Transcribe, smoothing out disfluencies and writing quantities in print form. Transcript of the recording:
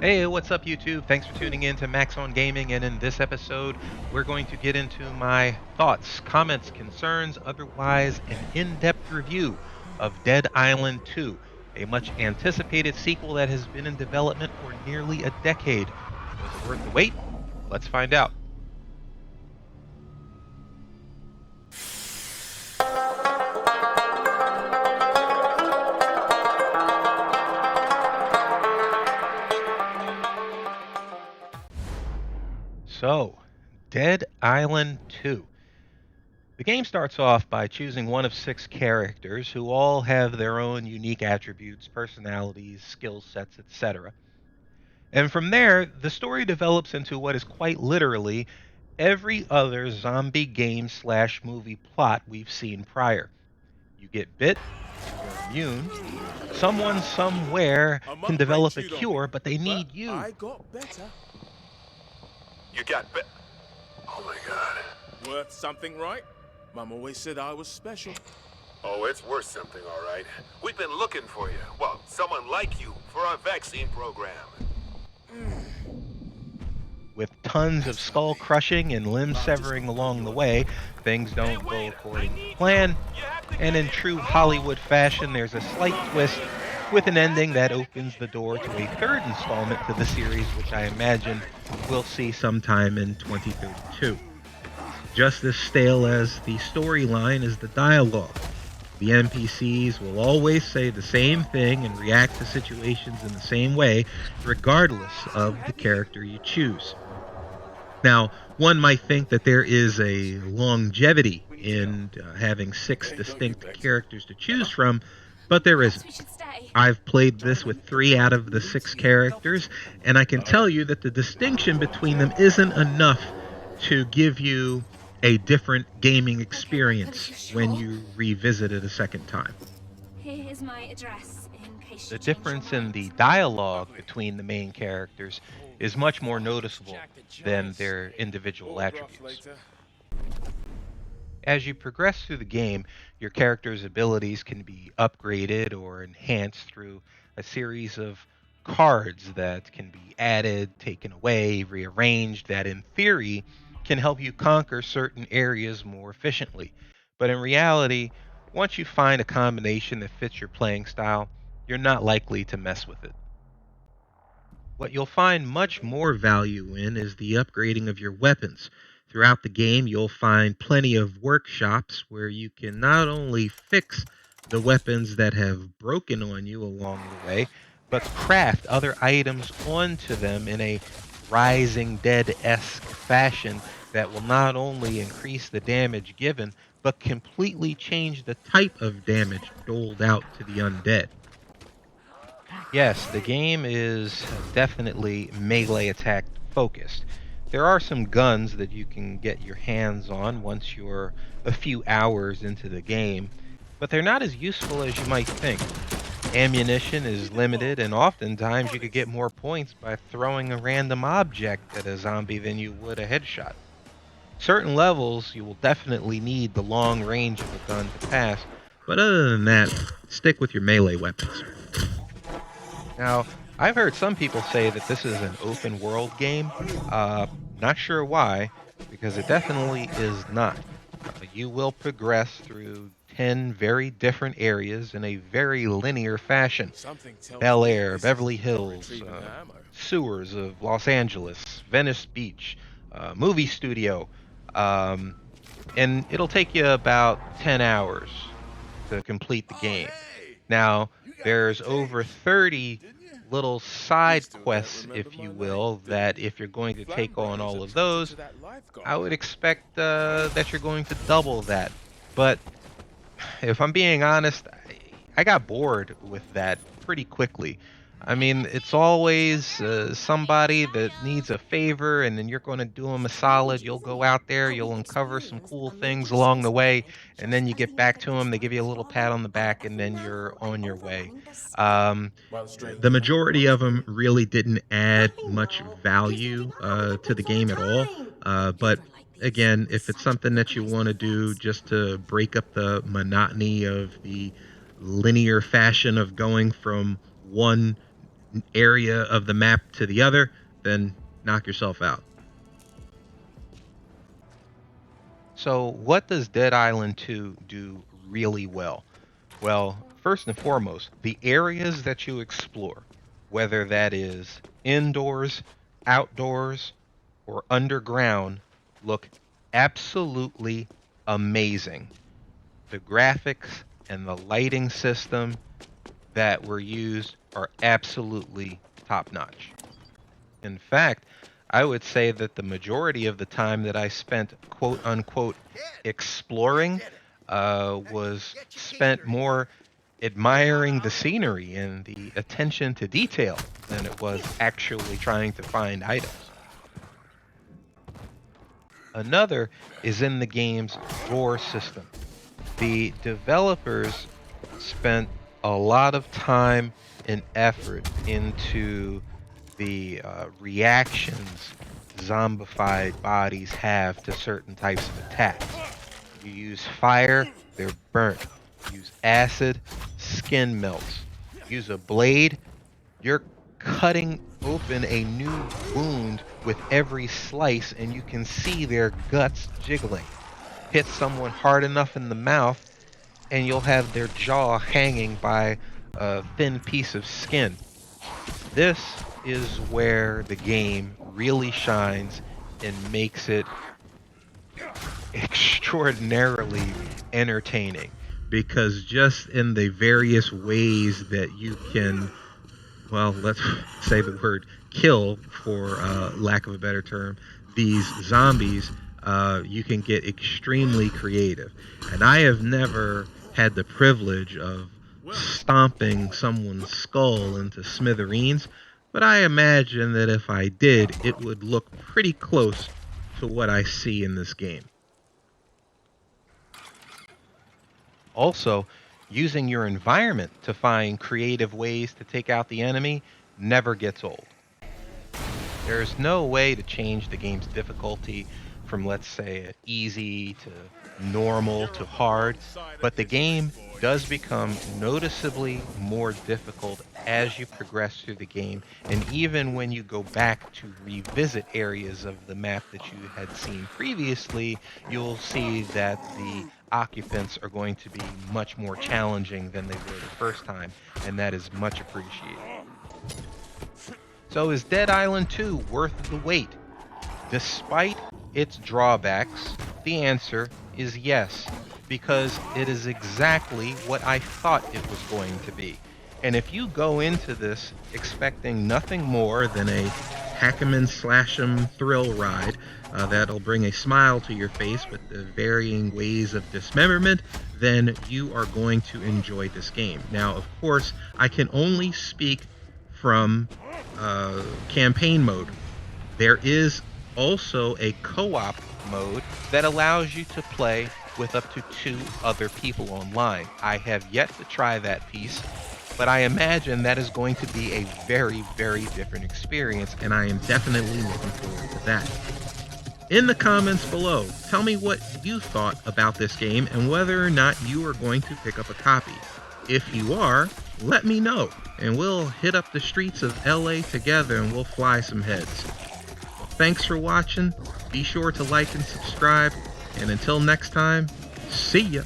Hey, what's up, YouTube? Thanks for tuning in to Max on Gaming. And in this episode, we're going to get into my thoughts, comments, concerns, otherwise, an in depth review of Dead Island 2, a much anticipated sequel that has been in development for nearly a decade. Was it worth the wait? Let's find out. So, Dead Island 2. The game starts off by choosing one of six characters who all have their own unique attributes, personalities, skill sets, etc. And from there, the story develops into what is quite literally every other zombie game slash movie plot we've seen prior. You get bit, you go immune, someone somewhere I can might break develop a chewed on me, cure, but they but need you. I got better. You got bit. Oh my god. Worth something, right? Mum always said I was special. Oh, it's worth something, all right. We've been looking for you. Well, someone like you for our vaccine program. With tons of skull crushing and limb severing along the way, things don't go according to plan. And in true Hollywood fashion, there's a slight twist with an ending that opens the door to a third installment to the series, which I imagine we'll see sometime in 2032. Just as stale as the storyline is the dialogue. The NPCs will always say the same thing and react to situations in the same way, regardless of the character you choose. Now, one might think that there is a longevity in having six distinct characters to choose from, but there isn't. I've played this with 3 out of the 6 characters, and I can tell you that the distinction between them isn't enough to give you a different gaming experience when you revisit it a second time. Here is my address in case The you change your difference in the mind. dialogue between the main characters is much more noticeable than their individual Autographs attributes. later. As you progress through the game, your character's abilities can be upgraded or enhanced through a series of cards that can be added, taken away, rearranged, that in theory can help you conquer certain areas more efficiently. But in reality, once you find a combination that fits your playing style, you're not likely to mess with it. What you'll find much more value in is the upgrading of your weapons. Throughout the game, you'll find plenty of workshops where you can not only fix the weapons that have broken on you along the way, but craft other items onto them in a Rising Dead esque fashion that will not only increase the damage given, but completely change the type of damage doled out to the undead. Yes, the game is definitely melee attack focused. There are some guns that you can get your hands on once you're a few hours into the game, but they're not as useful as you might think. Ammunition is limited, and oftentimes you could get more points by throwing a random object at a zombie than you would a headshot. Certain levels, you will definitely need the long range of a gun to pass, but other than that, stick with your melee weapons. Now, I've heard some people say that this is an open world game. Not sure why, because it definitely is not. You will progress through 10 very different areas in a very linear fashion. Something tells Bel me Air, this Beverly isn't about Hills, retrieving the ammo. sewers of Los Angeles, Venice Beach, movie studio. Um, and it'll take you about 10 hours to complete the Oh, game. hey! Now, You got there's good over taste, 30 didn't you? little You side still don't quests, remember if my you name, will, do that you? if you're going to take on Flambo's all of attracted to those, that I lifeguard. would expect that you're going to double that. But if I'm being honest, I got bored with that pretty quickly. I mean, it's always somebody that needs a favor, and then you're going to do them a solid. You'll go out there, you'll uncover some cool things along the way, and then you get back to them. They give you a little pat on the back, and then you're on your way. Um, Well, strange the how the majority world's of them going. really didn't add much value to the game at all. But again, if it's something that you want to do just to break up the monotony of the linear fashion of going from one area of the map to the other, then knock yourself out. So what does Dead Island 2 do really well? Well, first and foremost, the areas that you explore, whether that is indoors, outdoors, or underground, look absolutely amazing. The graphics and the lighting system that were used are absolutely top notch. In fact, I would say that the majority of the time that I spent quote unquote exploring was spent more admiring the scenery and the attention to detail than it was actually trying to find items. Another is in the game's lore system. The developers spent a lot of time and effort into the reactions zombified bodies have to certain types of attacks. You use fire, they're burnt. Use acid, skin melts. Use a blade, you're cutting open a new wound with every slice, and you can see their guts jiggling. Hit someone hard enough in the mouth, and you'll have their jaw hanging by a thin piece of skin. This is where the game really shines and makes it extraordinarily entertaining, because just in the various ways that you can, well, let's say the word kill, for lack of a better term, these zombies, you can get extremely creative. And I have never had the privilege of stomping someone's skull into smithereens, but I imagine that if I did, it would look pretty close to what I see in this game. Also, using your environment to find creative ways to take out the enemy never gets old. There's no way to change the game's difficulty from, let's say, easy to normal to hard, but the game does become noticeably more difficult as you progress through the game, and even when you go back to revisit areas of the map that you had seen previously, you'll see that the occupants are going to be much more challenging than they were the first time, and that is much appreciated. So is Dead Island 2 worth the wait? Despite its drawbacks, the answer is yes, because it is exactly what I thought it was going to be. And if you go into this expecting nothing more than a hack 'em and slash 'em thrill ride that'll bring a smile to your face with the varying ways of dismemberment, then you are going to enjoy this game. Now, of course, I can only speak from campaign mode. There is also a co-op mode that allows you to play with up to 2 other people online. I have yet to try that piece, but I imagine that is going to be a very, very different experience, and I am definitely looking forward to that. In the comments below, tell me what you thought about this game and whether or not you are going to pick up a copy. If you are, let me know, and we'll hit up the streets of LA together and we'll fly some heads. Thanks for watching. Be sure to like and subscribe, and until next time, see ya.